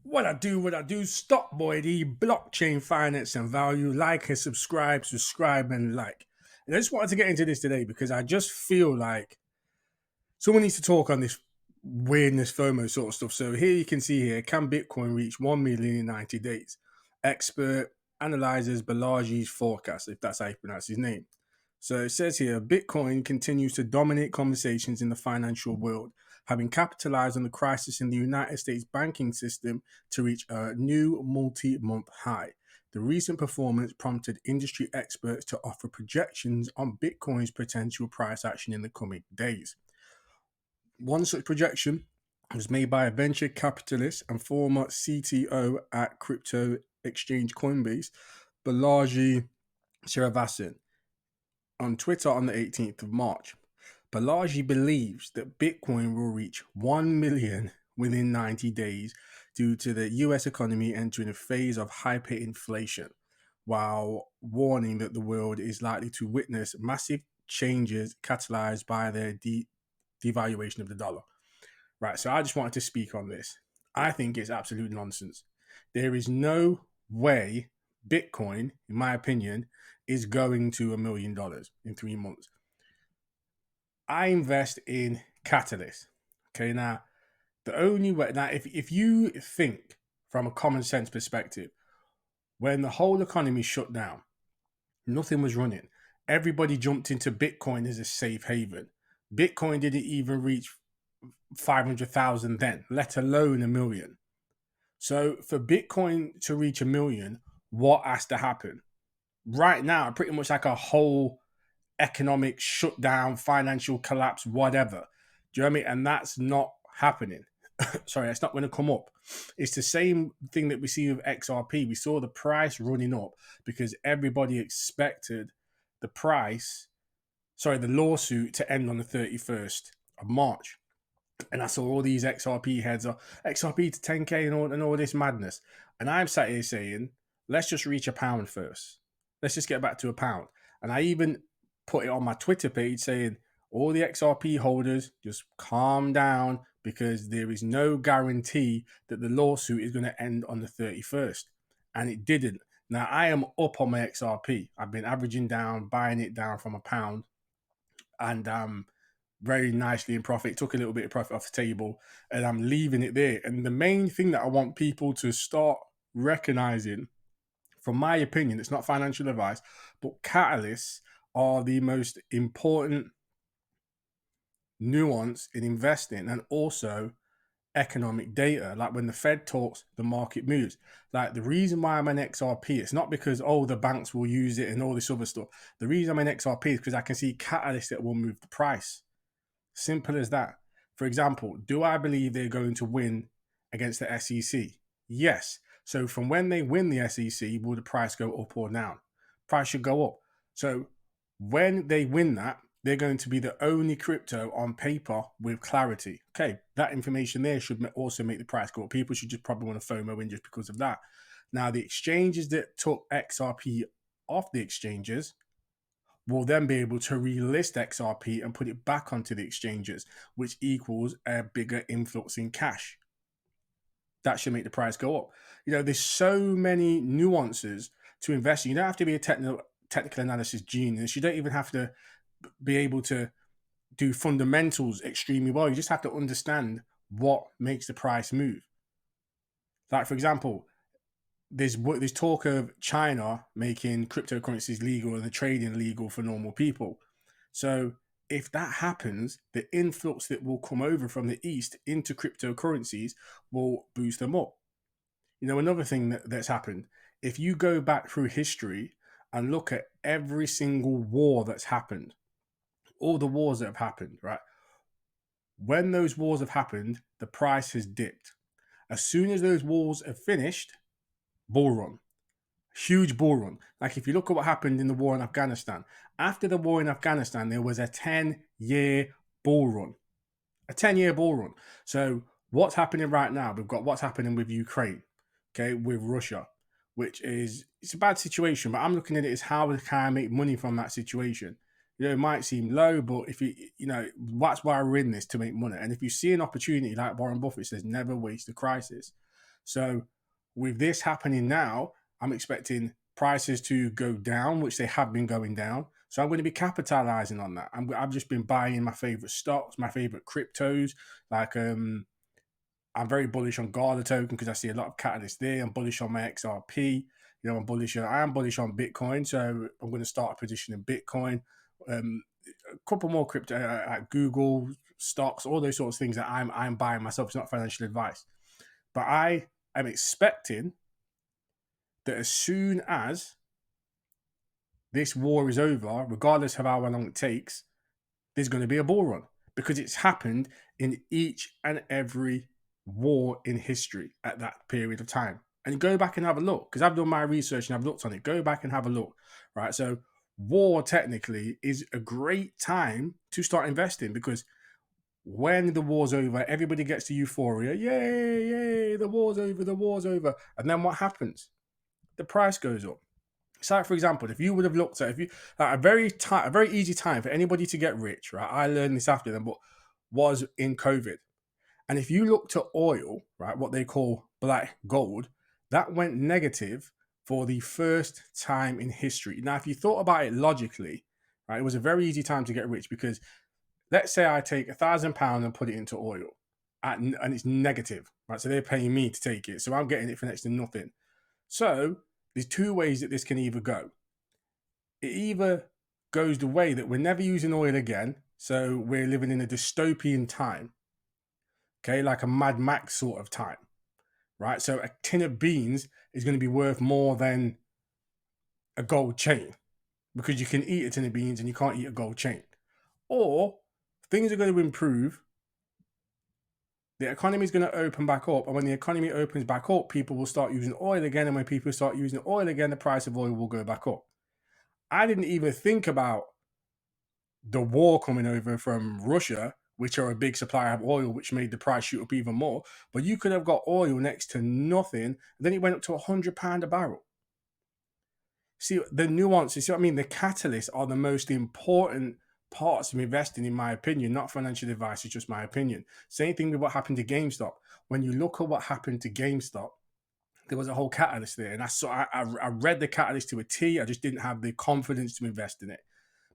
What I do, stop boy, the blockchain finance and value, like and subscribe and like. And I just wanted to get into this today because I just feel like someone needs to talk on this weirdness, FOMO sort of stuff. So here you can see here, can Bitcoin reach 1 million in 90 days? Expert analyzes Balaji's forecast, if that's how you pronounce his name. So it says here, Bitcoin continues to dominate conversations in the financial world, having capitalized on the crisis in the United States banking system to reach a new multi-month high. The recent performance prompted industry experts to offer projections on Bitcoin's potential price action in the coming days. One such projection was made by a venture capitalist and former CTO at crypto exchange Coinbase, Balaji Srinivasan, on Twitter on the 18th of March. Balaji believes that Bitcoin will reach 1 million within 90 days due to the US economy entering a phase of hyperinflation, while warning that the world is likely to witness massive changes catalyzed by the devaluation of the dollar. Right, so I just wanted to speak on this. I think it's absolute nonsense. There is no way Bitcoin, in my opinion, is going to $1 million in 3 months. I invest in Catalyst. Okay, now the only way now if you think from a common sense perspective, when the whole economy shut down, nothing was running. Everybody jumped into Bitcoin as a safe haven. Bitcoin didn't even reach 500,000 then, let alone a million. So for Bitcoin to reach a million, what has to happen? Right now, pretty much like a whole economic shutdown, financial collapse, whatever. Do you know what I mean? And that's not happening. Sorry, that's not going to come up. It's the same thing that we see with XRP. We saw the price running up because everybody expected the lawsuit to end on the 31st of March. And I saw all these XRP heads are XRP to 10K and all this madness. And I'm sat here saying, let's just reach a pound first. Let's just get back to a pound. And I even put it on my Twitter page saying, all the XRP holders, just calm down because there is no guarantee that the lawsuit is going to end on the 31st. And it didn't. Now, I am up on my XRP. I've been averaging down, buying it down from a pound. And very nicely in profit, took a little bit of profit off the table, and I'm leaving it there. And the main thing that I want people to start recognizing, from my opinion, it's not financial advice, but catalysts are the most important nuance in investing and also economic data. Like when the Fed talks, the market moves. Like the reason why I'm an XRP, it's not because, the banks will use it and all this other stuff. The reason I'm an XRP is because I can see catalysts that will move the price. Simple as that. For example, do I believe they're going to win against the SEC? Yes. So from when they win the SEC, will the price go up or down? Price should go up. So when they win that, they're going to be the only crypto on paper with clarity. Okay, that information there should also make the price go up. People should just probably want to FOMO in just because of that. Now, the exchanges that took XRP off the exchanges will then be able to relist XRP and put it back onto the exchanges, which equals a bigger influx in cash. That should make the price go up. There's so many nuances to investing. You don't have to be a technical analysis genius. You don't even have to be able to do fundamentals extremely well. You just have to understand what makes the price move. Like, for example, there's talk of China making cryptocurrencies legal and the trading legal for normal people. So if that happens, the influx that will come over from the East into cryptocurrencies will boost them up. Another thing that's happened, if you go back through history and look at every single war that's happened, all the wars that have happened, right? When those wars have happened, the price has dipped. As soon as those wars have finished, bull run. Huge bull run. Like if you look at what happened in the war in Afghanistan, after the war in Afghanistan, there was a 10-year bull run. A 10-year bull run. So what's happening right now? We've got what's happening with Ukraine, okay, with Russia, which is, it's a bad situation, but I'm looking at it as how can I make money from that situation? It might seem low, but if that's why we're in this, to make money. And if you see an opportunity, like Warren Buffett says, never waste a crisis. So with this happening now, I'm expecting prices to go down, which they have been going down. So I'm going to be capitalizing on that. I've just been buying my favorite stocks, my favorite cryptos. Like I'm very bullish on Gala token because I see a lot of catalysts there. I'm bullish on my XRP. You know, I am bullish on Bitcoin, so I'm going to start a position in Bitcoin. A couple more crypto, at Google stocks, all those sorts of things that I'm buying myself. It's not financial advice, but I am expecting that as soon as this war is over, regardless of how long it takes, there's going to be a bull run because it's happened in each and every war in history at that period of time. And go back and have a look because I've done my research and I've looked on it. Go back and have a look, right? So war technically is a great time to start investing because when the war's over, everybody gets to euphoria. Yay, yay, the war's over, the war's over. And then what happens? The price goes up. So, for example, if you would have looked at a very easy time for anybody to get rich, right? I learned this after them, but was in COVID. And if you look to oil, right, what they call black gold, that went negative for the first time in history. Now, if you thought about it logically, right, it was a very easy time to get rich because let's say I take £1,000 and put it into oil, and it's negative, right? So they're paying me to take it, so I'm getting it for next to nothing. So there's two ways that this can either go. It either goes the way that we're never using oil again, so we're living in a dystopian time, okay, like a Mad Max sort of time, right? So a tin of beans is going to be worth more than a gold chain because you can eat a tin of beans and you can't eat a gold chain. Or things are going to improve, the economy is going to open back up, and when the economy opens back up, people will start using oil again, and when people start using oil again, the price of oil will go back up. I didn't even think about the war coming over from Russia, which are a big supplier of oil, which made the price shoot up even more. But you could have got oil next to nothing, and then it went up to £100 a barrel. See the nuances. See what I mean? The catalysts are the most important parts of investing, in my opinion. Not financial advice, it's just my opinion. Same thing with what happened to GameStop. When you look at what happened to GameStop, there was a whole catalyst there, and I read the catalyst to a T. I just didn't have the confidence to invest in it.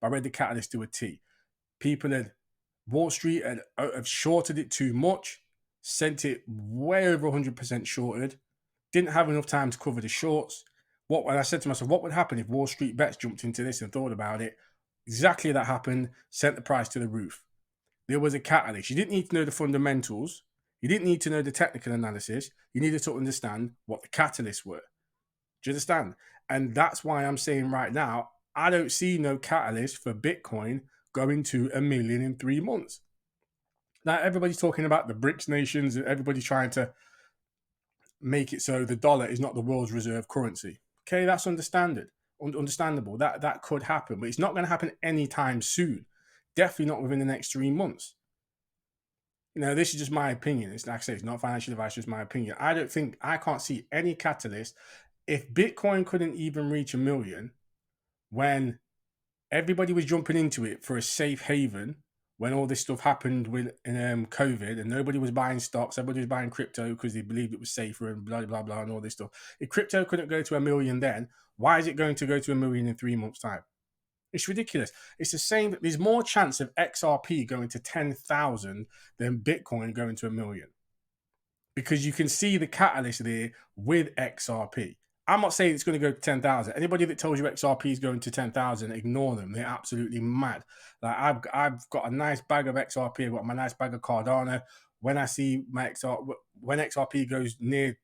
But I read the catalyst to a T. People at Wall Street have shorted it too much, sent it way over 100% shorted, didn't have enough time to cover the shorts. And I said to myself, what would happen if Wall Street bets jumped into this and thought about it? Exactly that happened, sent the price to the roof. There was a catalyst. You didn't need to know the fundamentals. You didn't need to know the technical analysis. You needed to understand what the catalysts were. Do you understand? And that's why I'm saying right now, I don't see no catalyst for Bitcoin going to 1 million in 3 months. Now, everybody's talking about the BRICS nations and everybody's trying to make it so the dollar is not the world's reserve currency. Okay, that's understandable. That could happen, but it's not going to happen anytime soon. Definitely not within the next 3 months. You know, this is just my opinion. It's like I say, it's not financial advice, just my opinion. I can't see any catalyst. If Bitcoin couldn't even reach 1 million when everybody was jumping into it for a safe haven, when all this stuff happened with COVID and nobody was buying stocks, everybody was buying crypto because they believed it was safer and blah, blah, blah, and all this stuff. If crypto couldn't go to 1 million then, why is it going to go to 1 million in 3 months' time? It's ridiculous. It's the same. There's more chance of XRP going to 10,000 than Bitcoin going to 1 million. Because you can see the catalyst there with XRP. I'm not saying it's going to go to 10,000. Anybody that tells you XRP is going to 10,000, ignore them. They're absolutely mad. Like I've got a nice bag of XRP. I've got my nice bag of Cardano. When I see when XRP goes near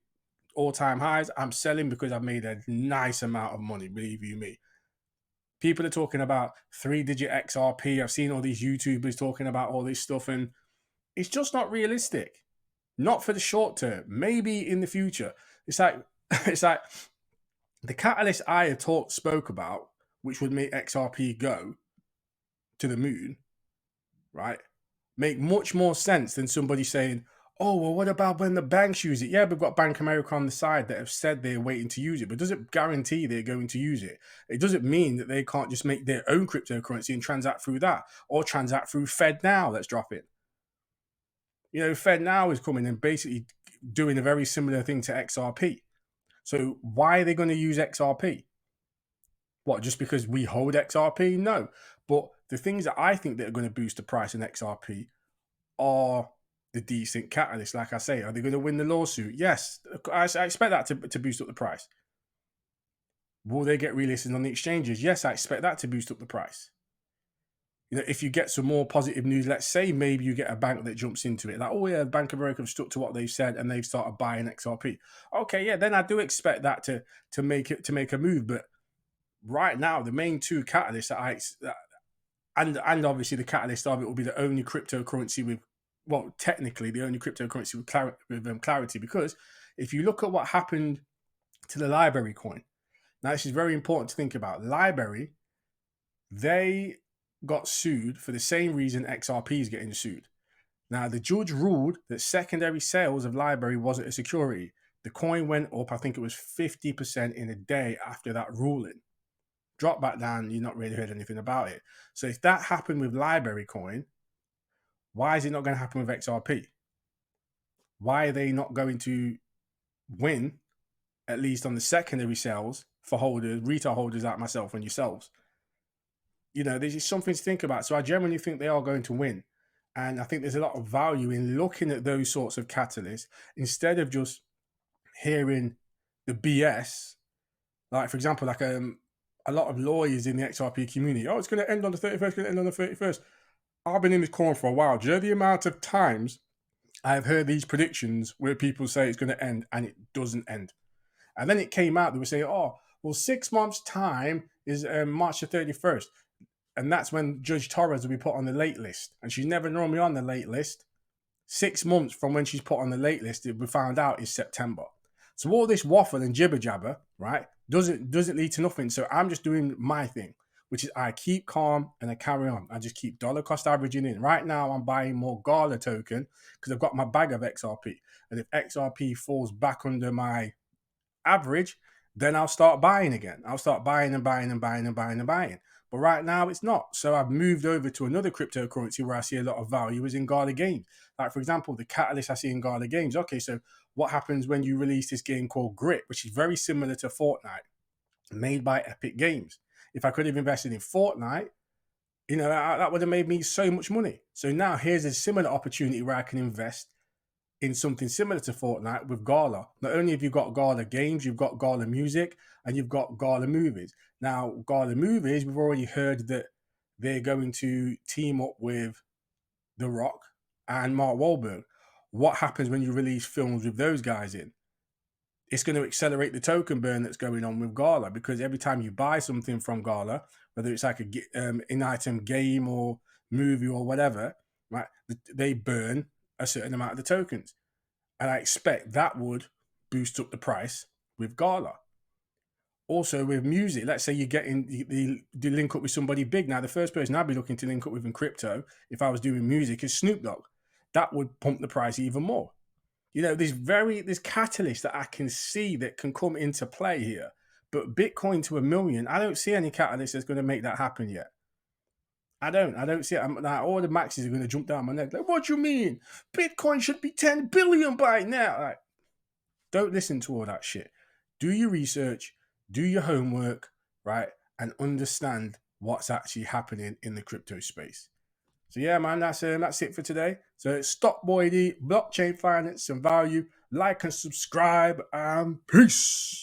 all-time highs, I'm selling because I've made a nice amount of money, believe you me. People are talking about 3-digit XRP. I've seen all these YouTubers talking about all this stuff, and it's just not realistic. Not for the short term. Maybe in the future. It's like the catalyst I had spoke about, which would make XRP go to the moon, right? Make much more sense than somebody saying, oh, well, what about when the banks use it? Yeah, we've got Bank America on the side that have said they're waiting to use it, but does it guarantee they're going to use it? It doesn't mean that they can't just make their own cryptocurrency and transact through that, or transact through Fed Now. Let's drop it. You know, Fed Now is coming and basically doing a very similar thing to XRP. So why are they going to use XRP? What, just because we hold XRP? No. But the things that I think that are going to boost the price in XRP are the decent catalysts. Like I say, are they going to win the lawsuit? Yes. I expect that to boost up the price. Will they get relisted on the exchanges? Yes, I expect that to boost up the price. You know, if you get some more positive news, let's say maybe you get a bank that jumps into it, like, oh yeah, Bank of America have stuck to what they've said and they've started buying XRP. Okay, yeah, then I do expect that to make a move. But right now, the main two catalysts and obviously the catalyst of it will be the only cryptocurrency with, well, technically the only cryptocurrency with clarity, because if you look at what happened to the Library coin, now this is very important to think about. Library, they got sued for the same reason XRP is getting sued. Now, the judge ruled that secondary sales of Library wasn't a security. The coin went up, I think it was 50% in a day after that ruling. Dropped back down, you've not really heard anything about it. So if that happened with Library coin, why is it not going to happen with XRP? Why are they not going to win, at least on the secondary sales for holders, retail holders like myself and yourselves? You know, there's just something to think about. So I genuinely think they are going to win. And I think there's a lot of value in looking at those sorts of catalysts instead of just hearing the BS. Like, for example, like a lot of lawyers in the XRP community, oh, it's going to end on the 31st, going to end on the 31st. I've been in this corner for a while. Do you know the amount of times I've heard these predictions where people say it's going to end and it doesn't end? And then it came out, they were saying, oh, well, 6 months' time is March the 31st. And that's when Judge Torres will be put on the late list. And she's never normally on the late list. 6 months from when she's put on the late list, we found out is September. So all this waffle and jibber jabber, right, doesn't lead to nothing. So I'm just doing my thing, which is I keep calm and I carry on. I just keep dollar cost averaging in. Right now, I'm buying more Gala token because I've got my bag of XRP. And if XRP falls back under my average, then I'll start buying again. I'll start buying and buying and buying and buying and buying. But right now it's not. So I've moved over to another cryptocurrency where I see a lot of value is in Gala Games. Like, for example, the catalyst I see in Gala Games. Okay, so what happens when you release this game called Grit, which is very similar to Fortnite, made by Epic Games? If I could have invested in Fortnite, you know, that would have made me so much money. So now here's a similar opportunity where I can invest in something similar to Fortnite with Gala. Not only have you got Gala Games, you've got Gala Music, and you've got Gala Movies. Now, Gala Movies, we've already heard that they're going to team up with The Rock and Mark Wahlberg. What happens when you release films with those guys in? It's going to accelerate the token burn that's going on with Gala, because every time you buy something from Gala, whether it's like a in-item game or movie or whatever, right, they burn a certain amount of the tokens. And I expect that would boost up the price with Gala. Also with music, let's say you're getting the link up with somebody big. Now, the first person I'd be looking to link up with in crypto, if I was doing music, is Snoop Dogg. That would pump the price even more. You know, there's catalysts that I can see that can come into play here. But Bitcoin to $1 million, I don't see any catalyst that's going to make that happen yet. I don't see it. All the maxes are going to jump down my neck. Like, what do you mean? Bitcoin should be 10 billion by now. Like, don't listen to all that shit. Do your research, do your homework, right? And understand what's actually happening in the crypto space. So yeah, man, that's it for today. So Stock Boy D, blockchain finance and value. Like and subscribe, and peace.